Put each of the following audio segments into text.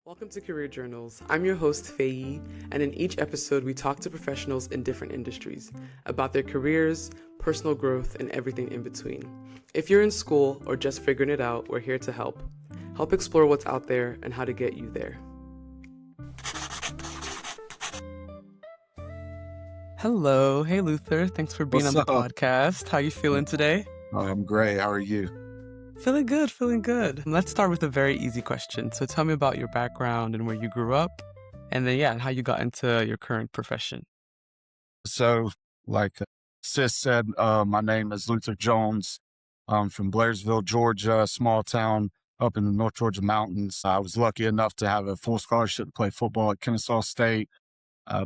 Welcome to Career Journals. I'm your host, Faye, and in each episode, we talk to professionals in different industries about their careers, personal growth, and everything in between. If you're in school or just figuring it out, we're here to help. Help explore what's out there and how to get you there. Hello. Hey, Luther. Thanks for being What's on the up? podcast. How you feeling today? Oh, I'm great. How are you? Feeling good, feeling good. Let's start with a very easy question. So tell me about your background and where you grew up, and then, how you got into your current profession. So, like Sis said, my name is Luther Jones. I'm from Blairsville, Georgia, a small town up in the North Georgia mountains. I was lucky enough to have a full scholarship to play football at Kennesaw State.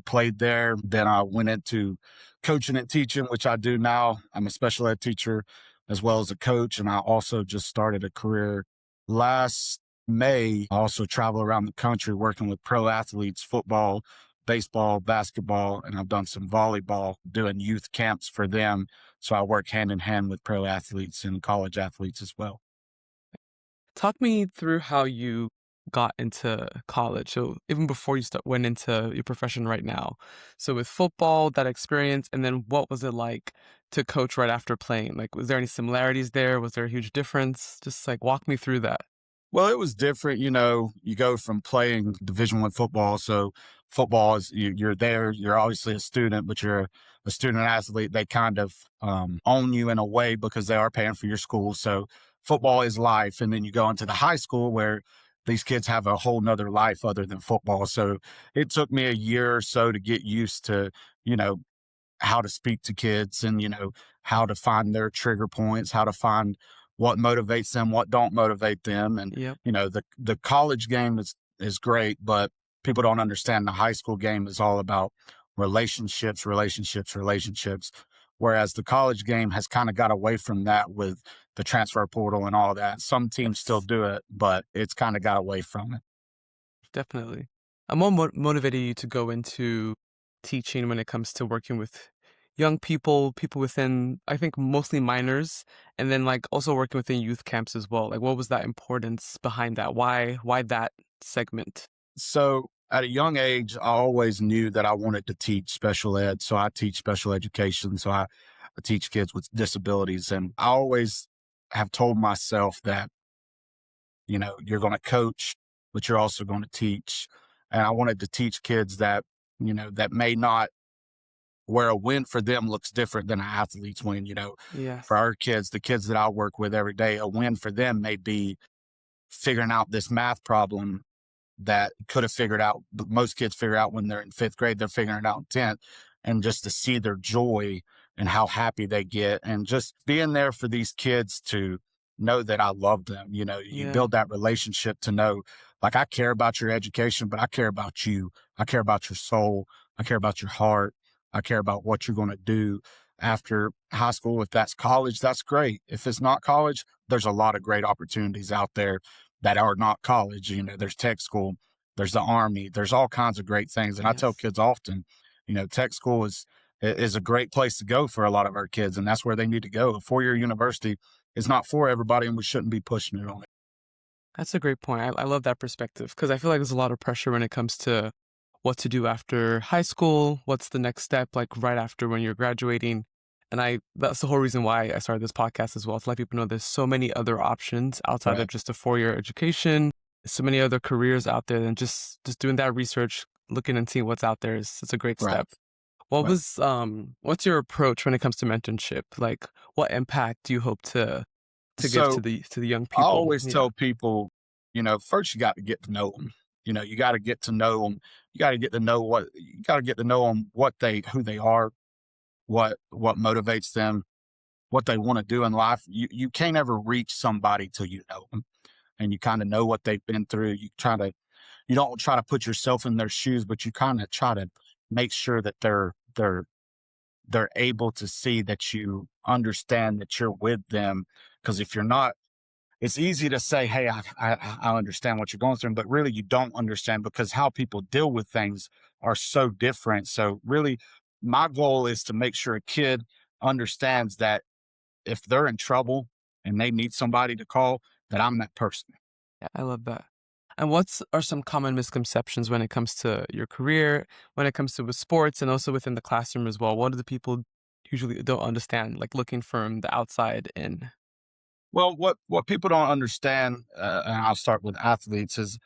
Played there. Then I went into coaching and teaching, which I do now. I'm a special ed teacher as well as a coach. And I also just started a career last May. I also travel around the country working with pro athletes, football, baseball, basketball, and I've done some volleyball, doing youth camps for them. So I work hand in hand with pro athletes and college athletes as well. Talk me through how you got into college. So even before you went into your profession right now. So with football, that experience, and then what was it like to coach right after playing? Like, was there any similarities there? Was there a huge difference? Just like walk me through that. Well, it was different. You go from playing Division I football. So football is you're there. You're obviously a student, but you're a student athlete. They kind of own you in a way because they are paying for your school. So football is life. And then you go into the high school where these kids have a whole nother life other than football. So it took me a year or so to get used to, you know, how to speak to kids and, how to find their trigger points, how to find what motivates them, what don't motivate them. And, Yep. the college game is great, but people don't understand the high school game is all about relationships, relationships, relationships. Whereas the college game has kind of got away from that with the transfer portal and all that. Some teams still Yes, do it, but it's kind of got away from it. definitely. I'm more motivated you to go into teaching when it comes to working with young people within, I think, mostly minors, and then like also working within youth camps as well. Like, what was that importance behind that? Why that segment? So at a young age, I always knew that I wanted to teach special ed. So I teach special education. So I teach kids with disabilities. And I always have told myself that, you're going to coach, but you're also going to teach. And I wanted to teach kids that, that may not, where a win for them looks different than an athlete's win. For Yes. our kids, the kids that I work with every day, a win for them may be figuring out this math problem that could have figured out, but most kids figure out when they're in fifth grade, they're figuring it out in 10th. And just to see their joy and how happy they get and just being there for these kids to know that I love them. You Yeah. build that relationship to know, like, I care about your education, but I care about you. I care about your soul. I care about your heart. I care about what you're going to do after high school. If that's college, that's great. If it's not college, there's a lot of great opportunities out there that are not college. There's tech school, there's the army, there's all kinds of great things. And I tell Yes. kids often, tech school is a great place to go for a lot of our kids. And that's where they need to go. A 4-year university is not for everybody, and we shouldn't be pushing it on it. That's a great point. I love that perspective because I feel like there's a lot of pressure when it comes to what to do after high school, what's the next step, like right after when you're graduating. And that's the whole reason why I started this podcast as well, to let people know there's so many other options outside of Right. just a 4-year education, so many other careers out there than just doing that research, looking and seeing what's out there is it's a great Right. step. What Right. was what's your approach when it comes to mentorship? Like what impact do you hope to give So to the young I people? always Yeah. tell people, first you got to get to know them. You got to get to know them. You got to get to know who they are, what motivates them, what they want to do in life. You can't ever reach somebody till you know them and you kind of know what they've been through. You don't try to put yourself in their shoes, but you kind of try to make sure that they're able to see that you understand that you're with them. Because if you're not, it's easy to say, "Hey, I understand what you're going through," but really you don't understand because how people deal with things are so different. So really, my goal is to make sure a kid understands that if they're in trouble and they need somebody to call, that I'm that person. Yeah, I love that. And what's are some common misconceptions when it comes to your career, when it comes to with sports, and also within the classroom as well? What do the people usually don't understand, like looking from the outside in? Well, what people don't understand, and I'll start with athletes, is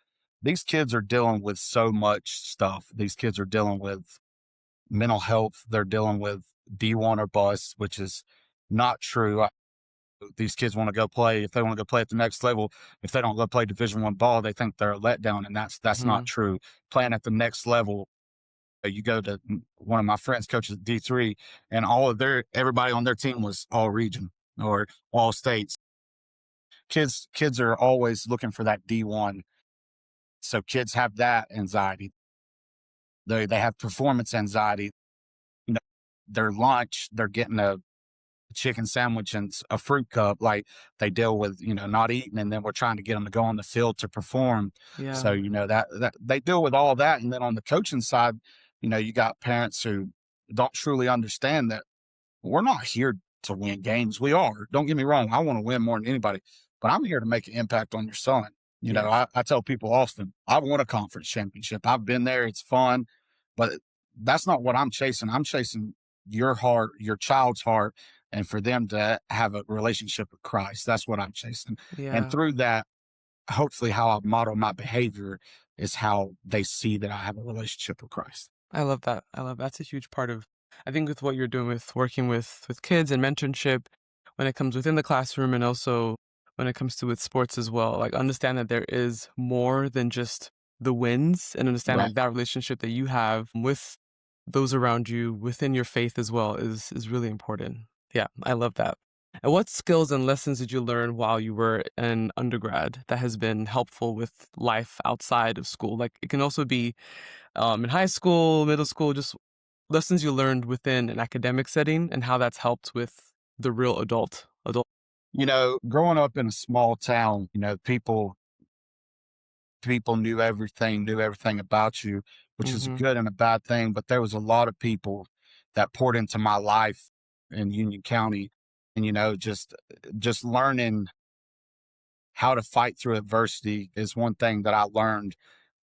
these kids are dealing with so much stuff. These kids are dealing with mental health. They're dealing with D1 or bust, which is not true. These kids want to go play. If they want to go play at the next level, if they don't go play Division 1 ball, they think they're a letdown, and that's not Mhm. true. Playing at the next level, you go to one of my friends coaches at D3, and all of their everybody on their team was all region or all states. Kids are always looking for that D1. So kids have that anxiety. They have performance anxiety. You know, their lunch, they're getting a chicken sandwich and a fruit cup. Like they deal with, not eating, and then we're trying to get them to go on the field to perform. Yeah. So, that they deal with all that. And then on the coaching side, you got parents who don't truly understand that we're not here to win games. We are. Don't get me wrong. I want to win more than anybody, but I'm here to make an impact on your son. Yes. I tell people often, I won a conference championship. I've been there. It's fun, but that's not what I'm chasing. I'm chasing your heart, your child's heart, and for them to have a relationship with Christ. That's what I'm chasing. And Yeah. through that, hopefully, how I model my behavior is how they see that I have a relationship with Christ. I love that. That's a huge part of I think with what you're doing with working with kids and mentorship when it comes within the classroom and also when it comes to with sports as well. Like understand that there is more than just the wins and understand Right. like that relationship that you have with those around you within your faith as well is really important. Yeah, I love that. And what skills and lessons did you learn while you were an undergrad that has been helpful with life outside of school? Like it can also be in high school, middle school, just lessons you learned within an academic setting and how that's helped with the real adult. Growing up in a small town, people knew everything about you, which is a Mhm. good and a bad thing. But there was a lot of people that poured into my life in Union County, and just learning how to fight through adversity is one thing that I learned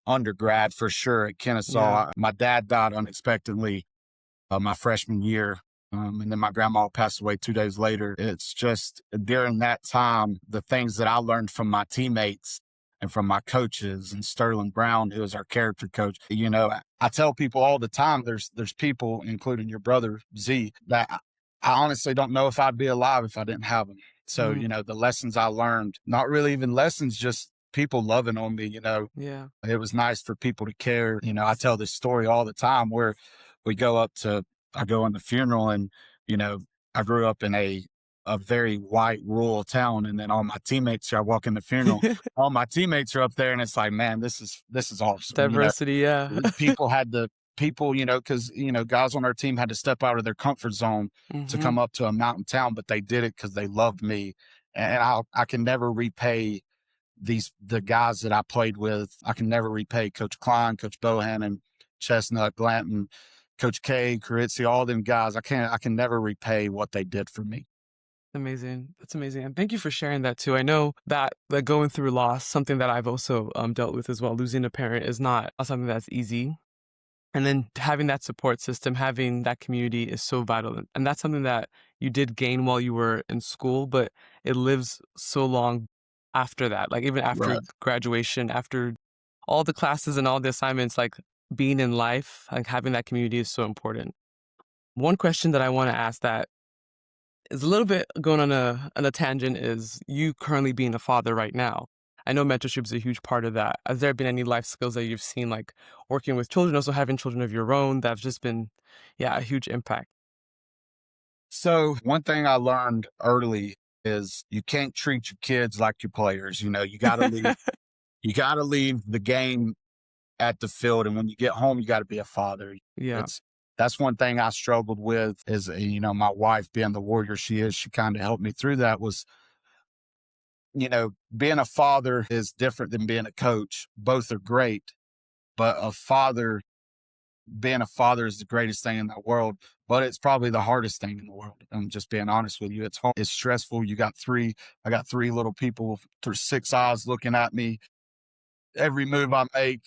undergrad for sure at Yeah. Kennesaw. My dad died unexpectedly my freshman year. And then my grandma passed away 2 days later. It's just during that time, the things that I learned from my teammates and from my coaches and Sterling Brown, who is our character coach. I tell people all the time, there's people, including your brother Z, that I honestly don't know if I'd be alive if I didn't have them. So, Mm. the lessons I learned, not really even lessons, just people loving on me, Yeah. it was nice for people to care. I tell this story all the time where we go up to, I go on the funeral, and, you know, I grew up in a very white rural town. And then all my teammates, I walk in the funeral, all my teammates are up there, and it's like, man, this is awesome. Diversity, yeah. People had to, people, cause, guys on our team had to step out of their comfort zone to come Mhm. up to a mountain town, but they did it because they loved me. And I can never repay the guys that I played with. I can never repay Coach Klein, Coach Bohannon, Chestnut, Glanton, Coach K, Carizzi, all them guys. I can never repay what they did for me. Amazing. That's amazing. And thank you for sharing that too. I know that going through loss, something that I've also dealt with as well. Losing a parent is not something that's easy. And then having that support system, having that community is so vital. And that's something that you did gain while you were in school, but it lives so long after that. Like even after Right. graduation, after all the classes and all the assignments, like being in life, like having that community is so important. One question that I want to ask that is a little bit going on a tangent is you currently being a father right now. I know mentorship is a huge part of that. Has there been any life skills that you've seen, like working with children, also having children of your own, that have just been, yeah, a huge impact? So one thing I learned early is you can't treat your kids like your players. You gotta leave the game at the field. And when you get home, you gotta be a father. Yeah. It's That's one thing I struggled with is, my wife being the warrior she is, she kind of helped me through that was, being a father is different than being a coach. Both are great, but being a father is the greatest thing in the world, but it's probably the hardest thing in the world. I'm just being honest with you. It's hard. It's stressful. I got three little people through 6 eyes looking at me. every move I make,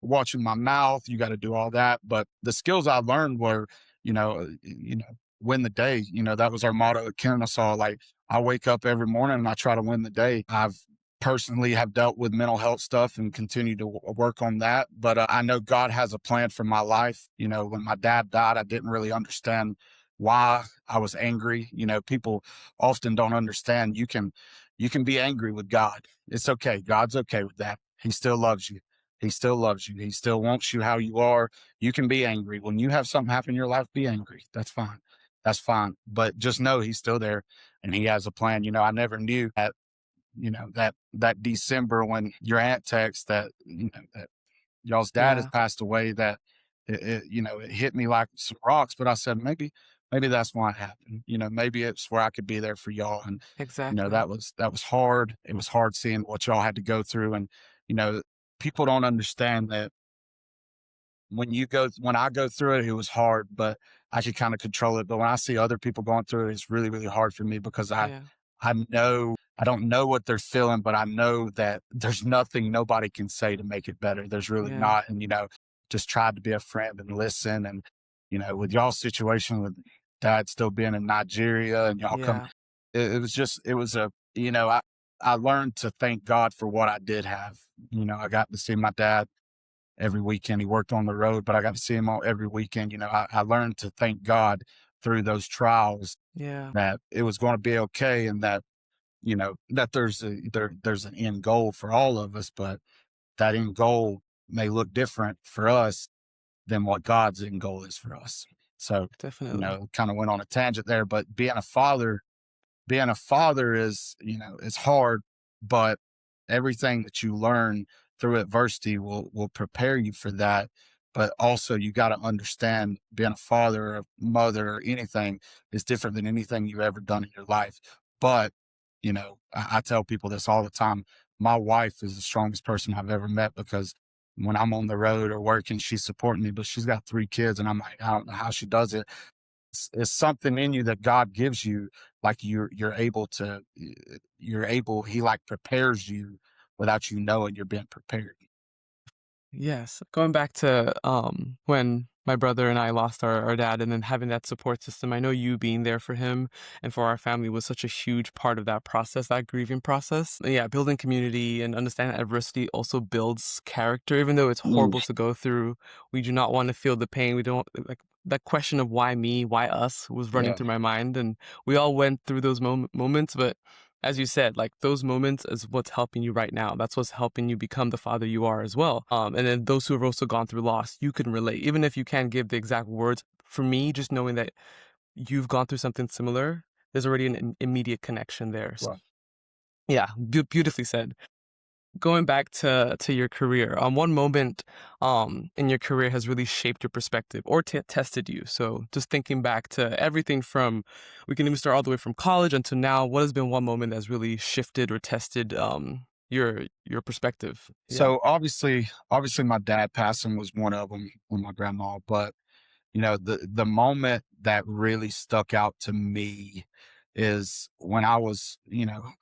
watching my mouth, you got to do all that. But the skills I learned were, win the day. That was our motto at Kennesaw. Like I wake up every morning and I try to win the day. I've personally have dealt with mental health stuff and continue to work on that. But I know God has a plan for my life. When my dad died, I didn't really understand why I was angry. People often don't understand you can be angry with God. It's okay. God's okay with that. He still loves you. He still loves you. He still wants you how you are. You can be angry. When you have something happen in your life, be angry. That's fine. That's fine. But just know he's still there and he has a plan. I never knew that, that December when your aunt texts that, that y'all's dad has Yeah, passed away, that it hit me like some rocks. But I said, maybe that's why it happened. Maybe it's where I could be there for y'all. And, exactly. that was hard. It was hard seeing what y'all had to go through. And, you know, people don't understand that when I go through it, it was hard, but I could kind of control it. But when I see other people going through it, it's really, really hard for me because Yeah, I don't know what they're feeling, but I know that there's nothing nobody can say to make it better. There's really yeah, not. And, just tried to be a friend and listen. And, with y'all's situation with dad still being in Nigeria and y'all come, yeah, it was I learned to thank God for what I did have. I got to see my dad every weekend. He worked on the road, but I got to see him all every weekend. I learned to thank God through those trials yeah, that it was going to be okay and that, that there's an end goal for all of us, but that end goal may look different for us than what God's end goal is for us. So, definitely. kind of went on a tangent there, but being a father is hard, but everything that you learn through adversity will prepare you for that. But also you got to understand being a father or a mother or anything is different than anything you've ever done in your life. But, I tell people this all the time. My wife is the strongest person I've ever met because when I'm on the road or working, she's supporting me, but she's got 3 kids and I'm like, I don't know how she does it. It's something in you that God gives you, like you're able to, he like prepares you without you knowing you're being prepared. Yes, going back to, when my brother and I lost our dad and then having that support system, I know you being there for him and for our family was such a huge part of that process, that grieving process. And yeah, building community and understanding that adversity also builds character, even though it's Mm, horrible to go through. We do not wanna feel the pain, we don't like, that question of "Why me? Why us?" was running yeah, through my mind, and we all went through those moments, but as you said, like those moments is what's helping you right now. That's what's helping you become the father you are as well. And then those who have also gone through loss, you can relate, even if you can't give the exact words. For me, just knowing that you've gone through something similar, there's already an immediate connection there. So, right. yeah, beautifully said. Going back to your career, one moment in your career has really shaped your perspective or tested you. So just thinking back to everything from, we can even start all the way from college until now. What has been one moment that's really shifted or tested your perspective? Yeah, So obviously, my dad passing was one of them with my grandma, but the moment that really stuck out to me is when I was,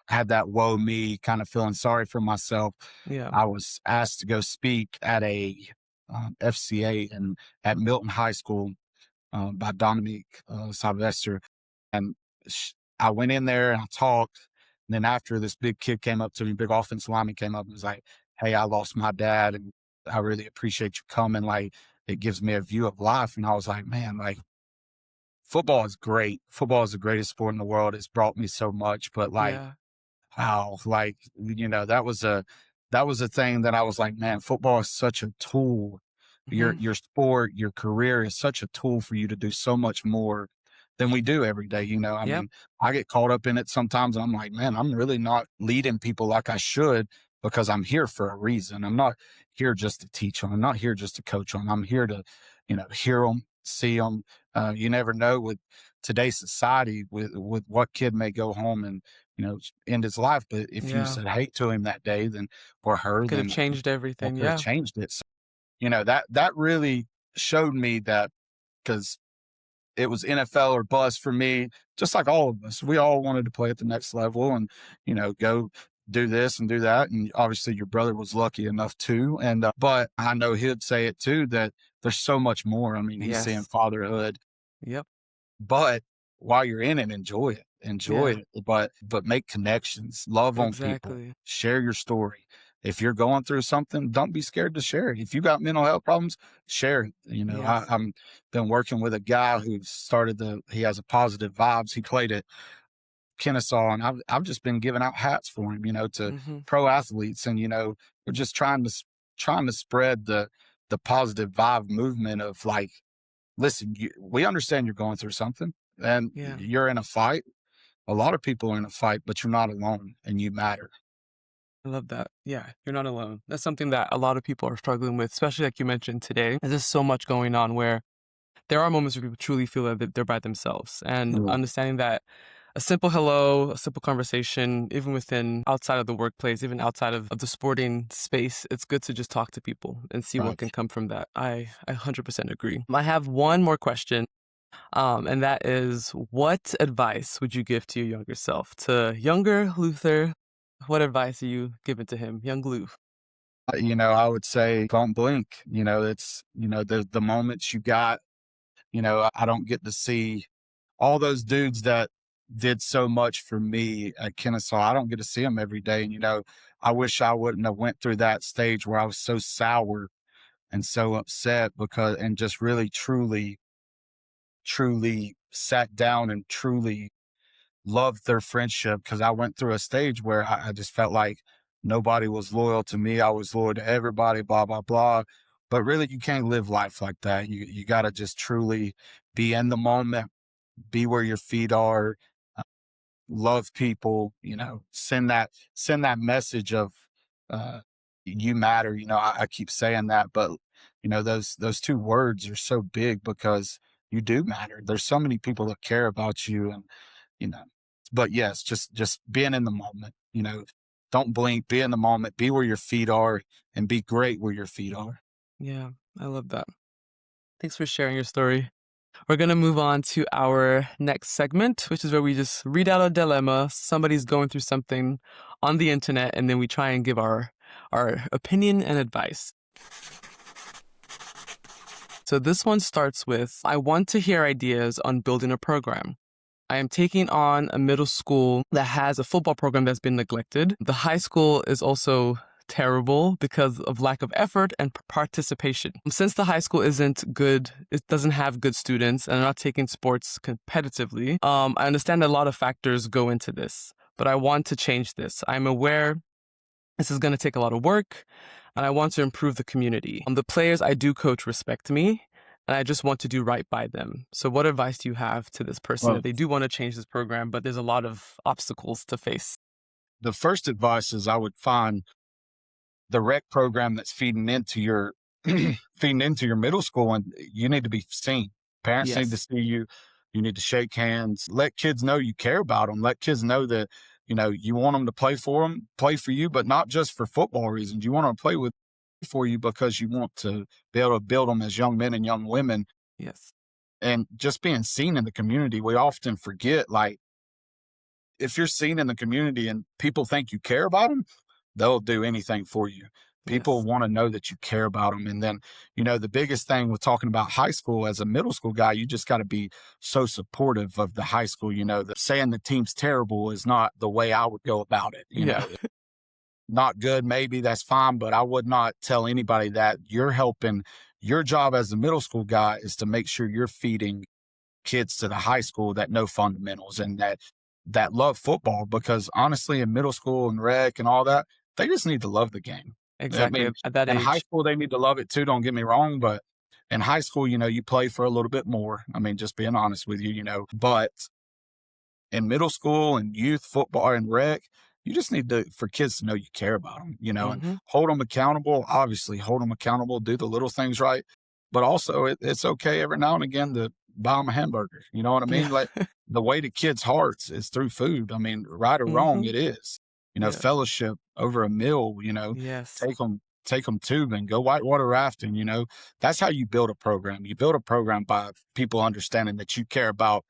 had that woe me kind of feeling sorry for myself. yeah, I was asked to go speak at a FCA and at Milton High School by Dominique Sylvester. And I went in there and I talked. And then after this big kid came up to me, big offensive lineman came up and was like, "Hey, I lost my dad and I really appreciate you coming. Like, it gives me a view of life." And I was like, man, like football is great. Football is the greatest sport in the world. It's brought me so much, but like yeah, wow, like, that was a thing that I was like, man, football is such a tool. Your hmm, your sport, your career is such a tool for you to do so much more than we do every day. I yep, mean, I get caught up in it sometimes and I'm like, man, I'm really not leading people like I should because I'm here for a reason. I'm not here just to teach them. I'm not here just to coach them. I'm here to, hear them, see them. You never know with today's society with what kid may go home and end his life. But if you yeah. said hate to him that day, then or her, Could have then changed that everything. could have Yeah, changed it. So, that really showed me that because it was NFL or bust for me, just like all of us. We all wanted to play at the next level and go. do this and do that. And obviously your brother was lucky enough too. And, but I know he'd say it too, that there's so much more. I mean, he's seeing Yes. fatherhood, Yep. but while you're in it, enjoy Yeah. it, but make connections, love on people, Exactly. share your story. If you're going through something, don't be scared to share it. If you got mental health problems, share it. You know, Yes. I'm been working with a guy who he has a positive vibes. He played at Kennesaw, and I've just been giving out hats for him, you know, to Mhm. pro athletes, and you know, we're just trying to spread the positive vibe movement of like, listen, we understand you're going through something, and Yeah. you're in a fight. A lot of people are in a fight, but you're not alone, and you matter. I love that. Yeah, you're not alone. That's something that a lot of people are struggling with, especially like you mentioned today. There's just so much going on where there are moments where people truly feel that they're by themselves, and Right. understanding that a simple hello, a simple conversation, even within outside of the workplace, even outside of the sporting space, it's good to just talk to people and see what Right. can come from that. I 100% agree. I have one more question, and that is, what advice would you give to your younger self? To younger Luther, what advice are you giving to him, young Lou? You know, I would say don't blink. You know, it's, you know, the moments you got, you know, I don't get to see all those dudes that did so much for me at Kennesaw. I don't get to see them every day. And, you know, I wish I wouldn't have went through that stage where I was so sour and so upset because, and just really, truly sat down and truly loved their friendship, because I went through a stage where I just felt like nobody was loyal to me. I was loyal to everybody, blah, blah, blah. But really, you can't live life like that. You got to just truly be in the moment, be where your feet are, love people, you know, send that message of uh you matter. You know, I keep saying that, but you know, those two words are so big because you do matter. There's so many people that care about you, and you know, but yes, just being in the moment, you know, don't blink, be in the moment, be where your feet are, and be great where your feet are. Yeah, I love that. Thanks for sharing your story. We're going to move on to our next segment, which is where we just read out a dilemma. Somebody's going through something on the internet, and then we try and give our opinion and advice. So this one starts with, I want to hear ideas on building a program. I am taking on a middle school that has a football program that's been neglected. The high school is also terrible because of lack of effort and participation. Since the high school isn't good, it doesn't have good students and are not taking sports competitively, I understand that a lot of factors go into this, but I want to change this. I'm aware this is going to take a lot of work, and I want to improve the community. The players I do coach respect me, and I just want to do right by them. So, what advice do you have to this person Well, that they do want to change this program, but there's a lot of obstacles to face? the first advice is I would find the rec program that's feeding into your feeding into your middle school, and you need to be seen. Parents need to Yes, see you. You need to shake hands. Let kids know you care about them. Let kids know that, you know, you want them to play for you, but not just for football reasons. You want them to play with for you because you want to be able to build them as young men and young women. yes, And just being seen in the community, we often forget, like, if you're seen in the community and people think you care about them, they'll do anything for you. People yes, want to know that you care about them. And then, you know, the biggest thing with talking about high school, as a middle school guy, you just got to be so supportive of the high school. You know, saying the team's terrible is not the way I would go about it. You yeah, know, not good, maybe that's fine, but I would not tell anybody that. You're helping. Your job as a middle school guy is to make sure you're feeding kids to the high school that know fundamentals and that love football, because honestly in middle school and rec and all that, they just need to love the game. I exactly. mean, At that in high age, school they need to love it too, don't get me wrong, but in high school, you know, you play for a little bit more. I mean, just being honest with you, you know, but in middle school and youth football and rec, you just need to for kids to know you care about them, you know, and mm-hmm. hold them accountable. Obviously, hold them accountable, do the little things right, but also it's okay every now and again to buy them a hamburger. You know what I Yeah, mean? Like, the way to kids' hearts is through food. I mean, right or wrong, mm-hmm. it is. You know, Yes, fellowship over a meal. You know, yes, take them tubing, go whitewater rafting. You know, that's how you build a program. You build a program by people understanding that you care about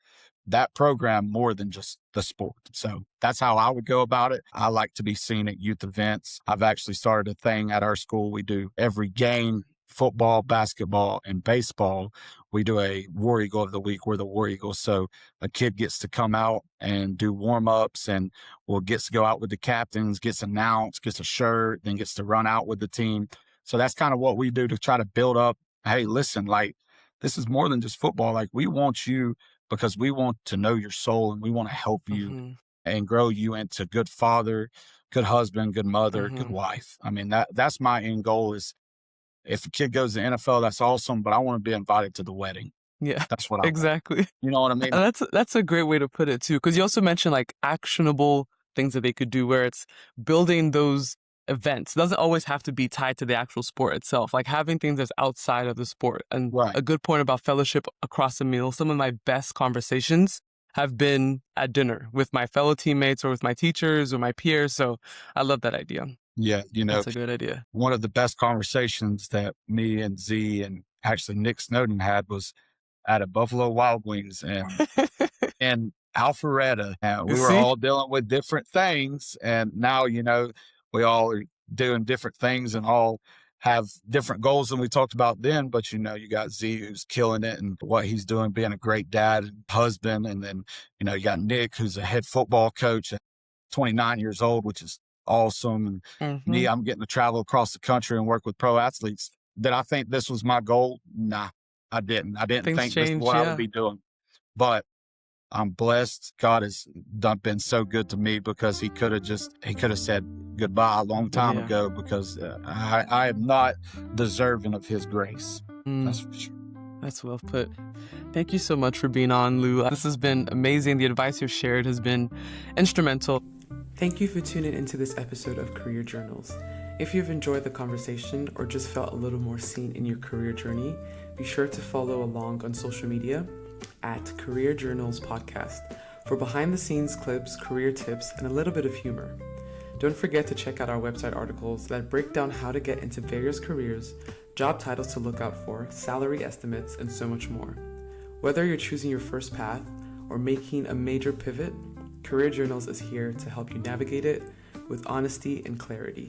that program more than just the sport. So that's how I would go about it. I like to be seen at youth events. I've actually started a thing at our school. We do every game, football, basketball, and baseball. We do a War Eagle of the Week. We're the War Eagles. So a kid gets to come out and do warm ups and gets to go out with the captains, gets announced, gets a shirt, then gets to run out with the team. So that's kind of what we do to try to build up. Hey, listen, like, this is more than just football. Like, we want you because we want to know your soul and we want to help you Mhm. and grow you into good father, good husband, good mother, good Mhm. wife. I mean, that's my end goal is if a kid goes to NFL, that's awesome, but I want to be invited to the wedding. Yeah, That's what I want. exactly. You know what I mean? And that's a great way to put it too, because you also mentioned, like, actionable things that they could do where it's building those events. It doesn't always have to be tied to the actual sport itself, like, having things that's outside of the sport. And Right. a good point about fellowship across a meal, some of my best conversations have been at dinner with my fellow teammates or with my teachers or my peers, so I love that idea. Yeah. That's a good idea. One of the best conversations that me and Z and actually Nick Snowden had was at a Buffalo Wild Wings and Alpharetta. And You we were see? all dealing with different things. And now, we all are doing different things and all have different goals than we talked about then. But, you got Z who's killing it and what he's doing, being a great dad and husband. And then, you got Nick, who's a head football coach at 29 years old, which is awesome. And me, Mhm. I'm getting to travel across the country and work with pro athletes. Did I think this was my goal? Nah, I didn't. I didn't Things think this is change, what I would yeah. be doing. But I'm blessed. God has been so good to me because he could have said goodbye a long time Yeah. ago because I am not deserving of his grace. That's Mm, for sure. that's well put. Thank you so much for being on, Lou. This has been amazing. The advice you've shared has been instrumental. Thank you for tuning into this episode of Career Journals. If you've enjoyed the conversation or just felt a little more seen in your career journey, be sure to follow along on social media at Career Journals Podcast for behind the scenes clips, career tips, and a little bit of humor. Don't forget to check out our website articles that break down how to get into various careers, job titles to look out for, salary estimates, and so much more. Whether you're choosing your first path or making a major pivot, Career Journals is here to help you navigate it with honesty and clarity.